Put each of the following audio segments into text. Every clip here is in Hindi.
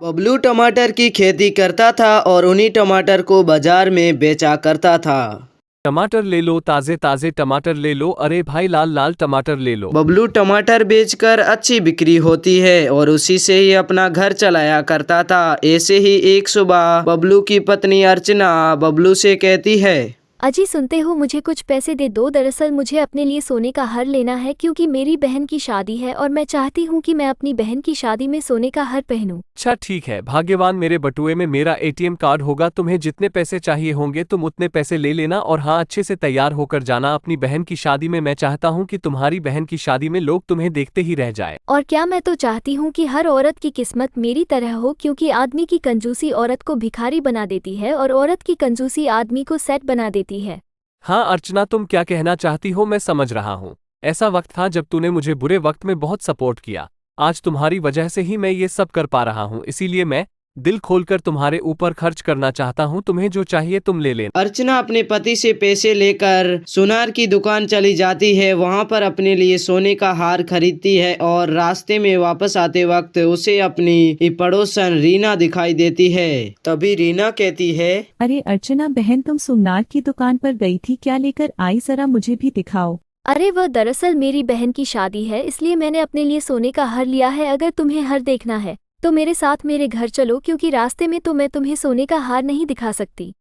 बबलू टमाटर की खेती करता था और उन्हीं टमाटर को बाजार में बेचा करता था। टमाटर ले लो, ताजे ताजे टमाटर ले लो, अरे भाई लाल लाल टमाटर ले लो। बबलू टमाटर बेचकर अच्छी बिक्री होती है और उसी से ही अपना घर चलाया करता था। ऐसे ही एक सुबह बबलू की पत्नी अर्चना बबलू से कहती है, अजी सुनते हो, मुझे कुछ पैसे दे दो। दरअसल मुझे अपने लिए सोने का हार लेना है क्योंकि मेरी बहन की शादी है और मैं चाहती हूँ कि मैं अपनी बहन की शादी में सोने का हार पहनूं। अच्छा ठीक है भाग्यवान, मेरे बटुए में मेरा एटीएम कार्ड होगा, तुम्हें जितने पैसे चाहिए होंगे तुम उतने पैसे ले लेना। और हाँ, अच्छे से तैयार होकर जाना अपनी बहन की शादी में। मैं चाहता हूँ कि तुम्हारी बहन की शादी में लोग तुम्हें देखते ही रह जाए। और क्या, मैं तो चाहती हूँ कि हर औरत की किस्मत मेरी तरह हो, क्योंकि आदमी की कंजूसी औरत को भिखारी बना देती है और औरत की कंजूसी आदमी को सेट बना देती है। हाँ अर्चना, तुम क्या कहना चाहती हो मैं समझ रहा हूँ। ऐसा वक्त था जब तूने मुझे बुरे वक्त में बहुत सपोर्ट किया। आज तुम्हारी वजह से ही मैं ये सब कर पा रहा हूँ, इसीलिए मैं दिल खोलकर तुम्हारे ऊपर खर्च करना चाहता हूँ। तुम्हें जो चाहिए तुम ले लेना। अर्चना अपने पति से पैसे लेकर सुनार की दुकान चली जाती है। वहां पर अपने लिए सोने का हार खरीदती है और रास्ते में वापस आते वक्त उसे अपनी पड़ोसन रीना दिखाई देती है। तभी रीना कहती है, अरे अर्चना बहन, तुम सोमनाथ की दुकान पर गई थी, क्या लेकर आई, जरा मुझे भी दिखाओ। अरे वह दरअसल मेरी बहन की शादी है, इसलिए मैंने अपने लिए सोने का हार लिया है। अगर तुम्हें हार देखना है तो मेरे साथ मेरे घर चलो, क्योंकि रास्ते में तो मैं तुम्हें सोने का हार नहीं दिखा सकती।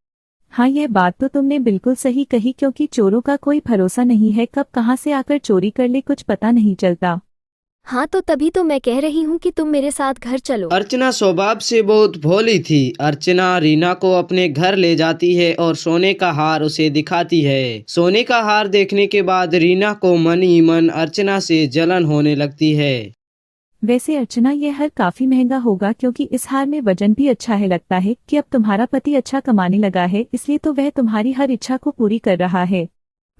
हाँ, ये बात तो तुमने बिल्कुल सही कही, क्योंकि चोरों का कोई भरोसा नहीं है, कब कहाँ से आकर चोरी कर ले कुछ पता नहीं चलता। हाँ, तो तभी तो मैं कह रही हूँ कि तुम मेरे साथ घर चलो। अर्चना स्वभाव से बहुत भोली थी। अर्चना रीना को अपने घर ले जाती है और सोने का हार उसे दिखाती है। सोने का हार देखने के बाद रीना को मन ही मन अर्चना से जलन होने लगती है। वैसे अर्चना, ये हार काफी महंगा होगा, क्योंकि इस हार में वजन भी अच्छा है। लगता है कि अब तुम्हारा पति अच्छा कमाने लगा है, इसलिए तो वह तुम्हारी हर इच्छा को पूरी कर रहा है।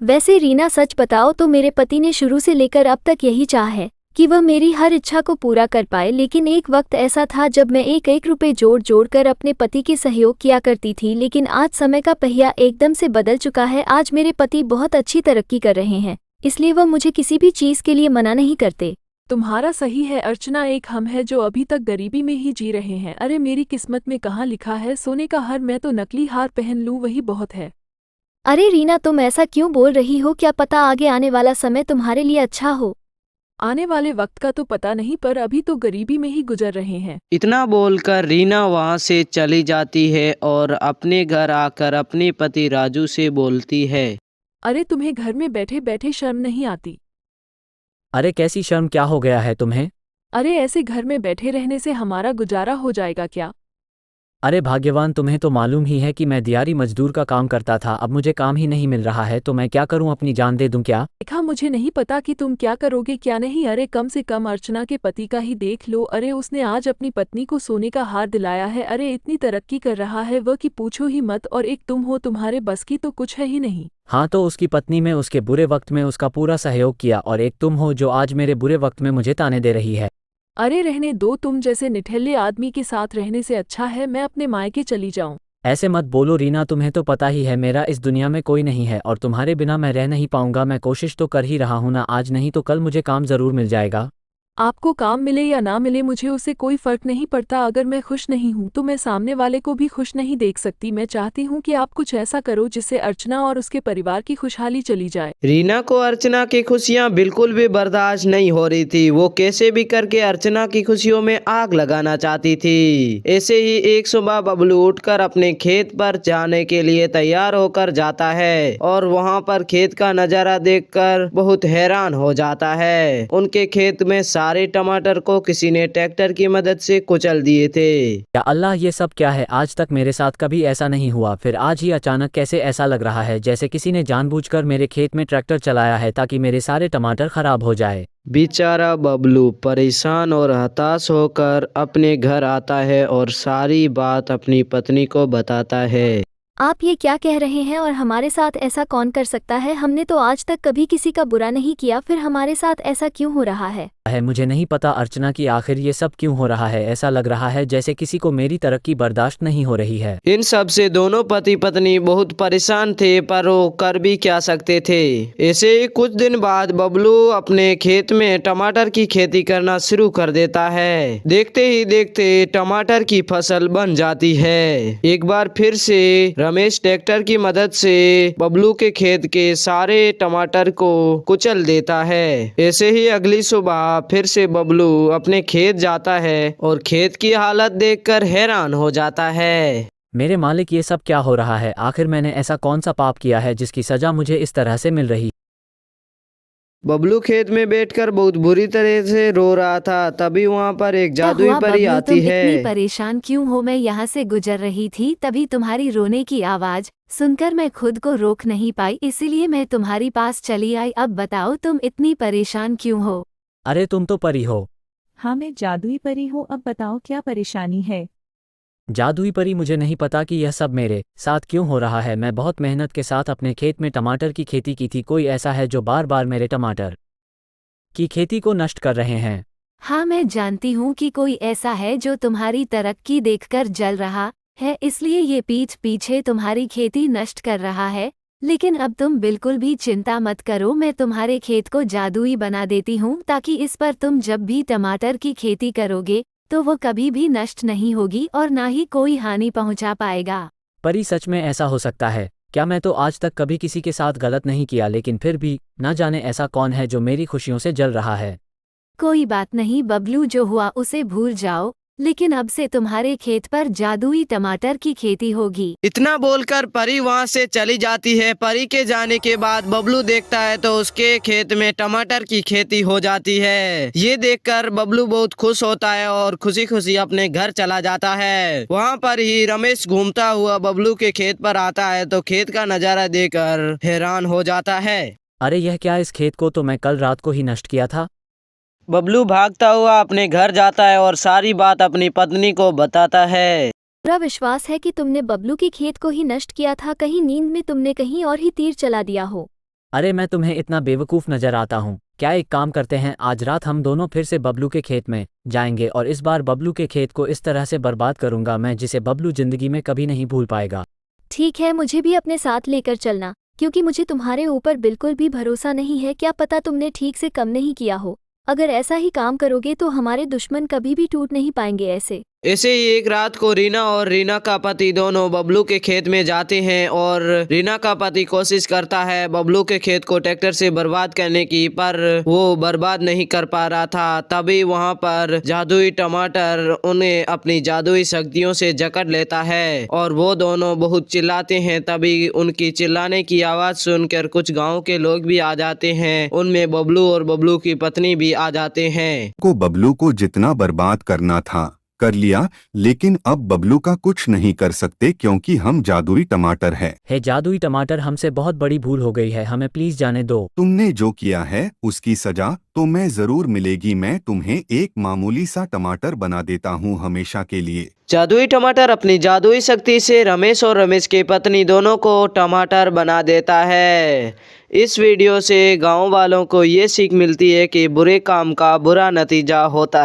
वैसे रीना, सच बताओ तो मेरे पति ने शुरू से लेकर अब तक यही चाहा है कि वह मेरी हर इच्छा को पूरा कर पाए। लेकिन एक वक्त ऐसा था जब मैं एक एक रुपए जोड़ जोड़ कर अपने पति के सहयोग किया करती थी, लेकिन आज समय का पहिया एकदम से बदल चुका है। आज मेरे पति बहुत अच्छी तरक्की कर रहे हैं, इसलिए वह मुझे किसी भी चीज के लिए मना नहीं करते। तुम्हारा सही है अर्चना, एक हम है जो अभी तक गरीबी में ही जी रहे हैं। अरे मेरी किस्मत में कहाँ लिखा है सोने का हार, मैं तो नकली हार पहन लूँ वही बहुत है। अरे रीना, तुम ऐसा क्यों बोल रही हो? क्या पता आगे आने वाला समय तुम्हारे लिए अच्छा हो। आने वाले वक्त का तो पता नहीं, पर अभी तो गरीबी में ही गुजर रहे हैं। इतना बोलकर रीना वहां से चली जाती है और अपने घर आकर अपने पति राजू से बोलती है, अरे तुम्हें घर में बैठे बैठे शर्म नहीं आती? अरे कैसी शर्म, क्या हो गया है तुम्हें? अरे ऐसे घर में बैठे रहने से हमारा गुजारा हो जाएगा क्या? अरे भाग्यवान, तुम्हें तो मालूम ही है कि मैं दिहाड़ी मजदूर का काम करता था, अब मुझे काम ही नहीं मिल रहा है, तो मैं क्या करूं, अपनी जान दे दूं क्या? देखा, मुझे नहीं पता कि तुम क्या करोगे क्या नहीं। अरे कम से कम अर्चना के पति का ही देख लो। अरे उसने आज अपनी पत्नी को सोने का हार दिलाया है। अरे इतनी तरक्की कर रहा है वह कि पूछो ही मत। और एक तुम हो, तुम्हारे बस की तो कुछ है ही नहीं। हाँ, तो उसकी पत्नी में उसके बुरे वक्त में उसका पूरा सहयोग किया, और एक तुम हो जो आज मेरे बुरे वक्त में मुझे ताने दे रही है। अरे रहने दो, तुम जैसे निठल्ले आदमी के साथ रहने से अच्छा है मैं अपने मायके चली जाऊं। ऐसे मत बोलो रीना, तुम्हें तो पता ही है मेरा इस दुनिया में कोई नहीं है, और तुम्हारे बिना मैं रह नहीं पाऊंगा। मैं कोशिश तो कर ही रहा हूं ना, आज नहीं तो कल मुझे काम जरूर मिल जाएगा। आपको काम मिले या ना मिले मुझे उससे कोई फर्क नहीं पड़ता। अगर मैं खुश नहीं हूँ तो मैं सामने वाले को भी खुश नहीं देख सकती। मैं चाहती हूँ कि आप कुछ ऐसा करो जिससे अर्चना और उसके परिवार की खुशहाली चली जाए। रीना को अर्चना की खुशियां बिल्कुल भी बर्दाश्त नहीं हो रही थी। वो कैसे भी करके अर्चना की खुशियों में आग लगाना चाहती थी। ऐसे ही एक सुबह बबलू उठकर अपने खेत पर जाने के लिए तैयार होकर जाता है और वहाँ पर खेत का नजारा देखकर बहुत हैरान हो जाता है। उनके खेत में सारे टमाटर को किसी ने ट्रैक्टर की मदद से कुचल दिए थे। या अल्लाह, ये सब क्या है? आज तक मेरे साथ कभी ऐसा नहीं हुआ, फिर आज ही अचानक कैसे ऐसा लग रहा है जैसे किसी ने जानबूझकर मेरे खेत में ट्रैक्टर चलाया है ताकि मेरे सारे टमाटर खराब हो जाए। बेचारा बबलू परेशान और हताश होकर अपने घर आता है और सारी बात अपनी पत्नी को बताता है। आप ये क्या कह रहे हैं? और हमारे साथ ऐसा कौन कर सकता है? हमने तो आज तक कभी किसी का बुरा नहीं किया, फिर हमारे साथ ऐसा क्यों हो रहा है? मुझे नहीं पता अर्चना कि आखिर ये सब क्यों हो रहा है। ऐसा लग रहा है जैसे किसी को मेरी तरक्की बर्दाश्त नहीं हो रही है। इन सब से दोनों पति पत्नी बहुत परेशान थे, पर वो कर भी क्या सकते थे। ऐसे ही कुछ दिन बाद बबलू अपने खेत में टमाटर की खेती करना शुरू कर देता है। देखते ही देखते टमाटर की फसल बन जाती है। एक बार फिर से रमेश ट्रैक्टर की मदद से बबलू के खेत के सारे टमाटर को कुचल देता है। ऐसे ही अगली सुबह फिर से बबलू अपने खेत जाता है और खेत की हालत देखकर हैरान हो जाता है। मेरे मालिक, ये सब क्या हो रहा है? आखिर मैंने ऐसा कौन सा पाप किया है जिसकी सजा मुझे इस तरह से मिल रही? बबलू खेत में बैठकर बहुत बुरी तरह से रो रहा था। तभी वहाँ पर एक क्या जादुई हुआ परी बबलू, आती तुम इतनी है। परेशान क्यों हो? मैं यहाँ से गुजर रही थी, तभी तुम्हारी रोने की आवाज सुनकर मैं खुद को रोक नहीं पाई, इसीलिए मैं तुम्हारी पास चली आई। अब बताओ तुम इतनी परेशान क्यों हो? अरे तुम तो परी हो। हाँ, मैं जादुई परी हूँ। अब बताओ क्या परेशानी है। जादुई परी, मुझे नहीं पता कि यह सब मेरे साथ क्यों हो रहा है। मैं बहुत मेहनत के साथ अपने खेत में टमाटर की खेती की थी। कोई ऐसा है जो बार बार मेरे टमाटर की खेती को नष्ट कर रहे हैं। हाँ, मैं जानती हूँ कि कोई ऐसा है जो तुम्हारी तरक्की देखकर जल रहा है, इसलिए ये पीठ पीछे तुम्हारी खेती नष्ट कर रहा है। लेकिन अब तुम बिल्कुल भी चिंता मत करो, मैं तुम्हारे खेत को जादुई बना देती हूँ ताकि इस पर तुम जब भी टमाटर की खेती करोगे तो वो कभी भी नष्ट नहीं होगी और ना ही कोई हानि पहुँचा पाएगा। परी, सच में ऐसा हो सकता है क्या? मैं तो आज तक कभी किसी के साथ गलत नहीं किया, लेकिन फिर भी ना जाने ऐसा कौन है जो मेरी खुशियों से जल रहा है। कोई बात नहीं बबलू, जो हुआ उसे भूल जाओ, लेकिन अब से तुम्हारे खेत पर जादुई टमाटर की खेती होगी। इतना बोलकर परी वहाँ से चली जाती है। परी के जाने के बाद बबलू देखता है तो उसके खेत में टमाटर की खेती हो जाती है। ये देखकर बबलू बहुत खुश होता है और खुशी खुशी अपने घर चला जाता है। वहाँ पर ही रमेश घूमता हुआ बबलू के खेत पर आता है तो खेत का नजारा देखकर हैरान हो जाता है। अरे यह क्या? इस खेत को तो मैं कल रात को ही नष्ट किया था। बबलू भागता हुआ अपने घर जाता है और सारी बात अपनी पत्नी को बताता है। पूरा विश्वास है कि तुमने बबलू की खेत को ही नष्ट किया था, कहीं नींद में तुमने कहीं और ही तीर चला दिया हो। अरे मैं तुम्हें इतना बेवकूफ़ नजर आता हूँ क्या? एक काम करते हैं, आज रात हम दोनों फिर से बबलू के खेत में जाएंगे और इस बार बबलू के खेत को इस तरह से बर्बाद करूंगा मैं जिसे बबलू जिंदगी में कभी नहीं भूल पाएगा। ठीक है, मुझे भी अपने साथ लेकर चलना, क्योंकि मुझे तुम्हारे ऊपर बिल्कुल भी भरोसा नहीं है। क्या पता तुमने ठीक से कम नहीं किया हो। अगर ऐसा ही काम करोगे तो हमारे दुश्मन कभी भी टूट नहीं पाएंगे। ऐसे ही एक रात को रीना और रीना का पति दोनों बबलू के खेत में जाते हैं और रीना का पति कोशिश करता है बबलू के खेत को ट्रैक्टर से बर्बाद करने की, पर वो बर्बाद नहीं कर पा रहा था। तभी वहाँ पर जादुई टमाटर उन्हें अपनी जादुई शक्तियों से जकड़ लेता है और वो दोनों बहुत चिल्लाते हैं। तभी उनकी चिल्लाने की आवाज सुनकर कुछ गाँव के लोग भी आ जाते हैं। उनमें बबलू और बबलू की पत्नी भी आ जाते हैं। बबलू को जितना बर्बाद करना था कर लिया, लेकिन अब बबलू का कुछ नहीं कर सकते क्योंकि हम जादुई टमाटर है। हे जादुई टमाटर, हमसे बहुत बड़ी भूल हो गई है, हमें प्लीज जाने दो। तुमने जो किया है उसकी सजा तो मैं जरूर मिलेगी। मैं तुम्हें एक मामूली सा टमाटर बना देता हूँ हमेशा के लिए। जादुई टमाटर अपनी जादुई शक्ति से रमेश और रमेश की पत्नी दोनों को टमाटर बना देता है। इस वीडियो से गांव वालों को ये सीख मिलती है कि बुरे काम का बुरा नतीजा होता है।